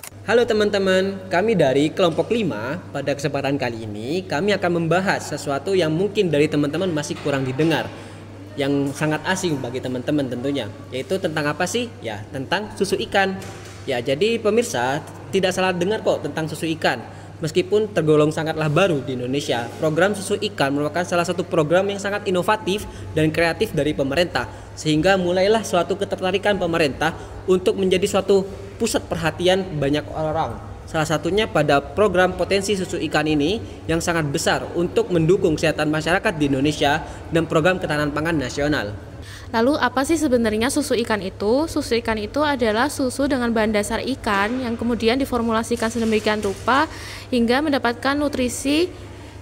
Halo teman-teman, kami dari kelompok 5. Pada kesempatan kali ini kami akan membahas sesuatu yang mungkin dari teman-teman masih kurang didengar, yang sangat asing bagi teman-teman tentunya, yaitu tentang apa sih? Ya, tentang susu ikan. Ya, jadi pemirsa tidak salah dengar kok tentang susu ikan. Meskipun tergolong sangatlah baru di Indonesia, program susu ikan merupakan salah satu program yang sangat inovatif dan kreatif dari pemerintah, sehingga mulailah suatu ketertarikan pemerintah untuk menjadi suatu pusat perhatian banyak orang. Salah satunya pada program potensi susu ikan ini yang sangat besar untuk mendukung kesehatan masyarakat di Indonesia dan program ketahanan pangan nasional. Lalu apa sih sebenarnya susu ikan itu? Susu ikan itu adalah susu dengan bahan dasar ikan yang kemudian diformulasikan sedemikian rupa hingga mendapatkan nutrisi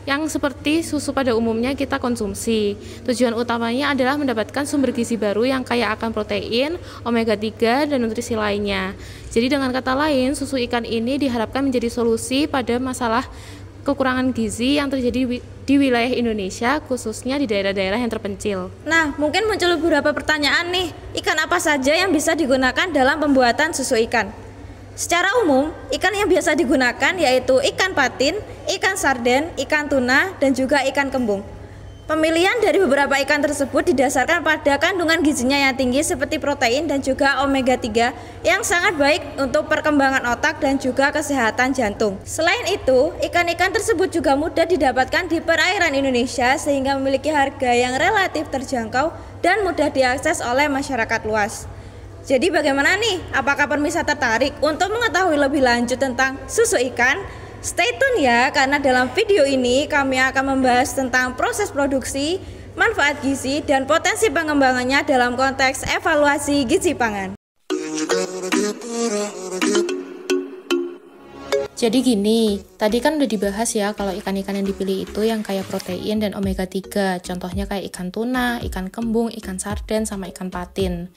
yang seperti susu pada umumnya kita konsumsi. Tujuan utamanya adalah mendapatkan sumber gizi baru yang kaya akan protein, omega 3, dan nutrisi lainnya. Jadi dengan kata lain, susu ikan ini diharapkan menjadi solusi pada masalah kekurangan gizi yang terjadi di wilayah Indonesia, khususnya di daerah-daerah yang terpencil. Nah, mungkin muncul beberapa pertanyaan nih, ikan apa saja yang bisa digunakan dalam pembuatan susu ikan? Secara umum, ikan yang biasa digunakan yaitu ikan patin, ikan sarden, ikan tuna, dan juga ikan kembung. Pemilihan dari beberapa ikan tersebut didasarkan pada kandungan gizinya yang tinggi seperti protein dan juga omega 3 yang sangat baik untuk perkembangan otak dan juga kesehatan jantung. Selain itu, ikan-ikan tersebut juga mudah didapatkan di perairan Indonesia sehingga memiliki harga yang relatif terjangkau dan mudah diakses oleh masyarakat luas. Jadi bagaimana nih? Apakah pemirsa tertarik untuk mengetahui lebih lanjut tentang susu ikan? Stay tune ya, karena dalam video ini kami akan membahas tentang proses produksi, manfaat gizi, dan potensi pengembangannya dalam konteks evaluasi gizi pangan. Jadi gini, tadi kan udah dibahas ya kalau ikan-ikan yang dipilih itu yang kaya protein dan omega 3. Contohnya kayak ikan tuna, ikan kembung, ikan sarden, sama ikan patin.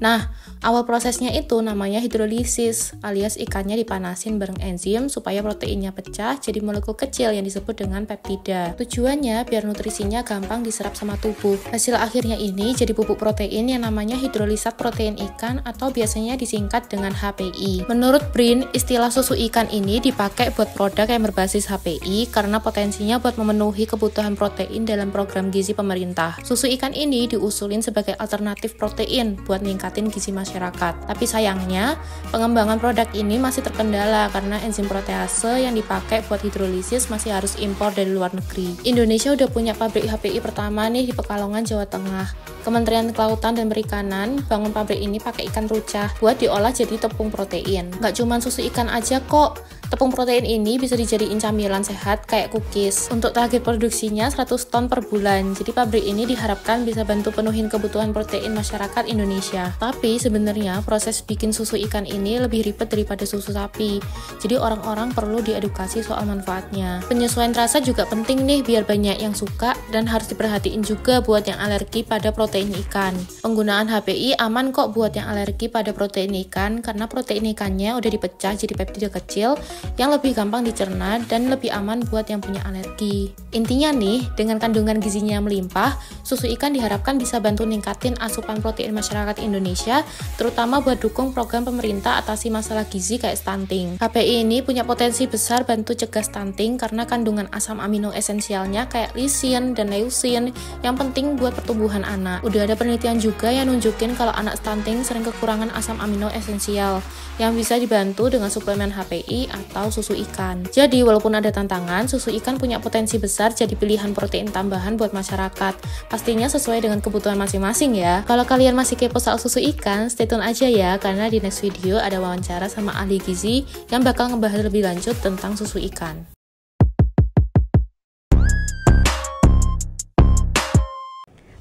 Nah, awal prosesnya itu namanya hidrolisis, alias ikannya dipanasin bareng enzim supaya proteinnya pecah jadi molekul kecil yang disebut dengan peptida. Tujuannya biar nutrisinya gampang diserap sama tubuh. Hasil akhirnya ini jadi pupuk protein yang namanya hidrolisat protein ikan atau biasanya disingkat dengan HPI. Menurut BRIN, istilah susu ikan ini dipakai buat produk yang berbasis HPI karena potensinya buat memenuhi kebutuhan protein dalam program gizi pemerintah. Susu ikan ini diusulin sebagai alternatif protein buat ningkatin gizi masyarakat. Tapi sayangnya, pengembangan produk ini masih terkendala karena enzim protease yang dipakai buat hidrolisis masih harus impor dari luar negeri. Indonesia udah punya pabrik HPI pertama nih di Pekalongan, Jawa Tengah. Kementerian Kelautan dan Perikanan bangun pabrik ini pakai ikan rucah buat diolah jadi tepung protein. Nggak cuma susu ikan aja kok, tepung protein ini bisa dijadiin camilan sehat kayak cookies. Untuk target produksinya 100 ton per bulan. Jadi pabrik ini diharapkan bisa bantu penuhin kebutuhan protein masyarakat Indonesia. Tapi sebenarnya proses bikin susu ikan ini lebih ribet daripada susu sapi. Jadi orang-orang perlu diedukasi soal manfaatnya. Penyesuaian rasa juga penting nih biar banyak yang suka dan harus diperhatiin juga buat yang alergi pada protein ikan. Penggunaan HPI aman kok buat yang alergi pada protein ikan karena protein ikannya udah dipecah jadi peptida kecil yang lebih gampang dicerna dan lebih aman buat yang punya alergi. Intinya nih, dengan kandungan gizinya yang melimpah, susu ikan diharapkan bisa bantu ningkatin asupan protein masyarakat Indonesia, terutama buat dukung program pemerintah atasi masalah gizi kayak stunting. HPI ini punya potensi besar bantu cegah stunting karena kandungan asam amino esensialnya kayak lisin dan leusin yang penting buat pertumbuhan anak. Udah ada penelitian juga yang nunjukin kalau anak stunting sering kekurangan asam amino esensial yang bisa dibantu dengan suplemen HPI atau susu ikan. Jadi walaupun ada tantangan, susu ikan punya potensi besar jadi pilihan protein tambahan buat masyarakat. Pastinya sesuai dengan kebutuhan masing-masing ya. Kalau kalian masih kepo soal susu ikan, stay tune aja ya, karena di next video ada wawancara sama ahli gizi yang bakal ngebahas lebih lanjut tentang susu ikan.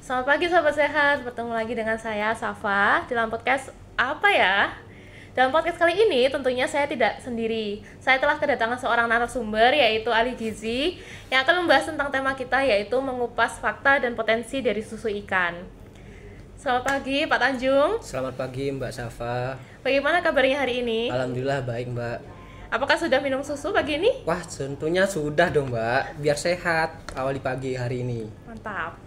Selamat pagi sahabat sehat, bertemu lagi dengan saya Safa dalam podcast apa ya? Dalam podcast kali ini tentunya saya tidak sendiri. Saya telah kedatangan seorang narasumber yaitu ahli gizi yang akan membahas tentang tema kita yaitu mengupas fakta dan potensi dari susu ikan. Selamat pagi Pak Tanjung. Selamat pagi Mbak Safa. Bagaimana kabarnya hari ini? Alhamdulillah baik Mbak. Apakah sudah minum susu pagi ini? Wah tentunya sudah dong Mbak, biar sehat awali pagi hari ini. Mantap.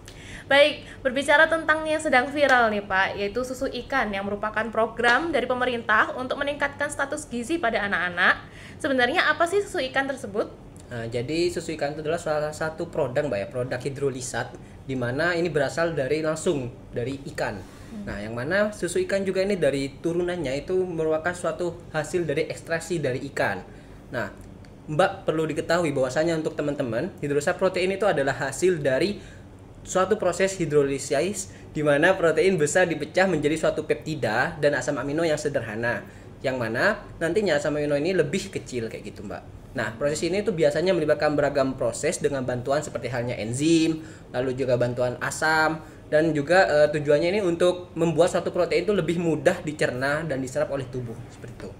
Baik, berbicara tentang yang sedang viral nih Pak, yaitu susu ikan yang merupakan program dari pemerintah untuk meningkatkan status gizi pada anak-anak. Sebenarnya apa sih susu ikan tersebut? Nah, jadi susu ikan itu adalah salah satu produk Mbak ya, produk hidrolisat, di mana ini berasal langsung dari ikan. Nah, yang mana susu ikan juga ini dari turunannya itu merupakan suatu hasil dari ekstraksi dari ikan. Nah, Mbak perlu diketahui bahwasanya untuk teman-teman, hidrolisat protein itu adalah hasil dari suatu proses hidrolisis di mana protein besar dipecah menjadi suatu peptida dan asam amino yang sederhana, yang mana nantinya asam amino ini lebih kecil kayak gitu Mbak. Nah, proses ini tuh biasanya melibatkan beragam proses dengan bantuan seperti halnya enzim, lalu juga bantuan asam, dan juga tujuannya ini untuk membuat suatu protein itu lebih mudah dicerna dan diserap oleh tubuh seperti itu.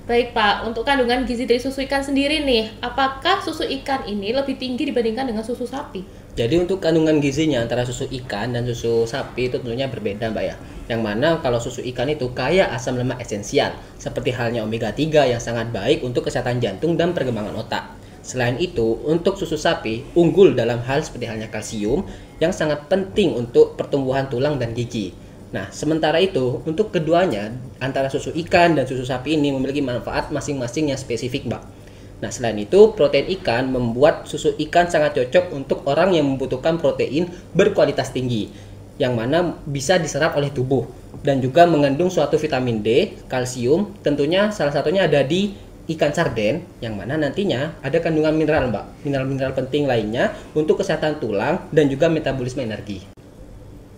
Baik Pak, untuk kandungan gizi dari susu ikan sendiri nih, apakah susu ikan ini lebih tinggi dibandingkan dengan susu sapi? Jadi untuk kandungan gizinya antara susu ikan dan susu sapi itu tentunya berbeda Mbak ya. Yang mana kalau susu ikan itu kaya asam lemak esensial, seperti halnya omega 3 yang sangat baik untuk kesehatan jantung dan perkembangan otak. Selain itu, untuk susu sapi unggul dalam hal seperti halnya kalsium yang sangat penting untuk pertumbuhan tulang dan gigi. Nah, sementara itu untuk keduanya antara susu ikan dan susu sapi ini memiliki manfaat masing-masing yang spesifik Mbak. Nah, selain itu, protein ikan membuat susu ikan sangat cocok untuk orang yang membutuhkan protein berkualitas tinggi, yang mana bisa diserap oleh tubuh, dan juga mengandung suatu vitamin D, kalsium, tentunya salah satunya ada di ikan sarden, yang mana nantinya ada kandungan mineral Mbak, mineral-mineral penting lainnya untuk kesehatan tulang dan juga metabolisme energi.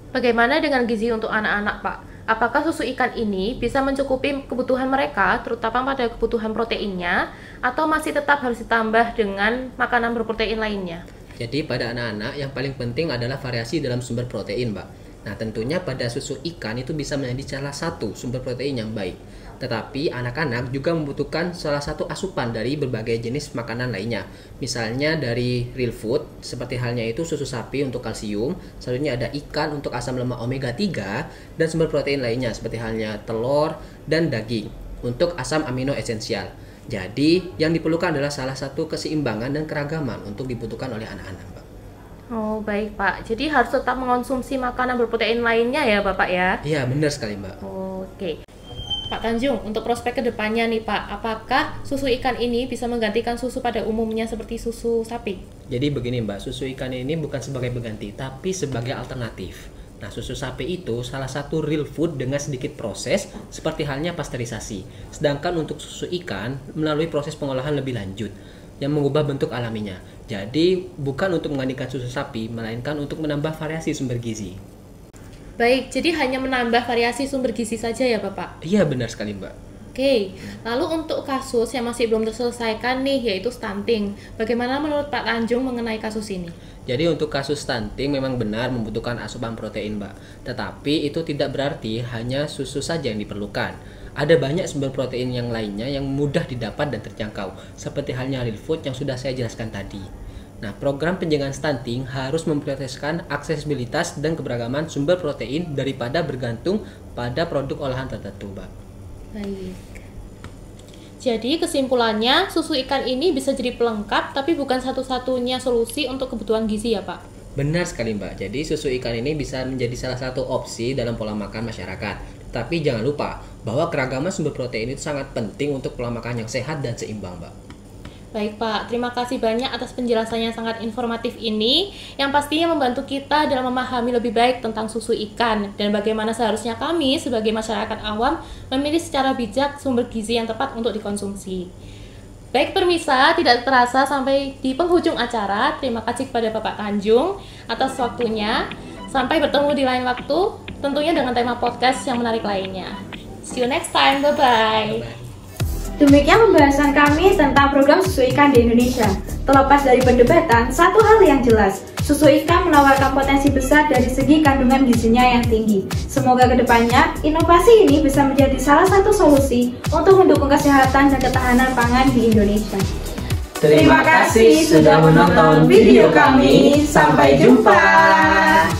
Bagaimana dengan gizi untuk anak-anak Pak? Apakah susu ikan ini bisa mencukupi kebutuhan mereka, terutama pada kebutuhan proteinnya, atau masih tetap harus ditambah dengan makanan berprotein lainnya? Jadi pada anak-anak yang paling penting adalah variasi dalam sumber protein Mbak. Nah, tentunya pada susu ikan itu bisa menjadi salah satu sumber protein yang baik. Tetapi anak-anak juga membutuhkan salah satu asupan dari berbagai jenis makanan lainnya. Misalnya dari real food, seperti halnya itu susu sapi untuk kalsium, selanjutnya ada ikan untuk asam lemak omega 3, dan sumber protein lainnya seperti halnya telur dan daging untuk asam amino esensial. Jadi yang diperlukan adalah salah satu keseimbangan dan keragaman untuk dibutuhkan oleh anak-anak Mbak. Oh baik Pak, jadi harus tetap mengonsumsi makanan berprotein lainnya ya Bapak ya? Iya benar sekali Mbak. Oke. Pak Tanjung, untuk prospek kedepannya nih Pak, apakah susu ikan ini bisa menggantikan susu pada umumnya seperti susu sapi? Jadi begini Mbak, susu ikan ini bukan sebagai pengganti, tapi sebagai alternatif. Nah, susu sapi itu salah satu real food dengan sedikit proses, seperti halnya pasteurisasi. Sedangkan untuk susu ikan melalui proses pengolahan lebih lanjut, yang mengubah bentuk alaminya. Jadi, bukan untuk menggantikan susu sapi, melainkan untuk menambah variasi sumber gizi. Baik, jadi hanya menambah variasi sumber gizi saja ya Bapak? Iya, benar sekali Mbak. Oke, lalu untuk kasus yang masih belum terselesaikan nih, yaitu stunting. Bagaimana menurut Pak Tanjung mengenai kasus ini? Jadi untuk kasus stunting memang benar membutuhkan asupan protein Mbak. Tetapi itu tidak berarti hanya susu saja yang diperlukan. Ada banyak sumber protein yang lainnya yang mudah didapat dan terjangkau, seperti halnya real food yang sudah saya jelaskan tadi. Nah, program penjagaan stunting harus memprioritaskan aksesibilitas dan keberagaman sumber protein daripada bergantung pada produk olahan tertentu, Mbak. Baik. Jadi kesimpulannya, susu ikan ini bisa jadi pelengkap, tapi bukan satu-satunya solusi untuk kebutuhan gizi ya, Pak? Benar sekali, Mbak. Jadi susu ikan ini bisa menjadi salah satu opsi dalam pola makan masyarakat. Tapi jangan lupa bahwa keragaman sumber protein itu sangat penting untuk pola makan yang sehat dan seimbang, Mbak. Baik Pak, terima kasih banyak atas penjelasannya yang sangat informatif ini, yang pastinya membantu kita dalam memahami lebih baik tentang susu ikan dan bagaimana seharusnya kami sebagai masyarakat awam memilih secara bijak sumber gizi yang tepat untuk dikonsumsi. Baik pemirsa, tidak terasa sampai di penghujung acara. Terima kasih kepada Bapak Tanjung atas waktunya. Sampai bertemu di lain waktu, tentunya dengan tema podcast yang menarik lainnya. See you next time, bye-bye. Demikian pembahasan kami tentang program susu ikan di Indonesia. Terlepas dari perdebatan, satu hal yang jelas, susu ikan menawarkan potensi besar dari segi kandungan gizinya yang tinggi. Semoga kedepannya, inovasi ini bisa menjadi salah satu solusi untuk mendukung kesehatan dan ketahanan pangan di Indonesia. Terima kasih sudah menonton video kami. Sampai jumpa.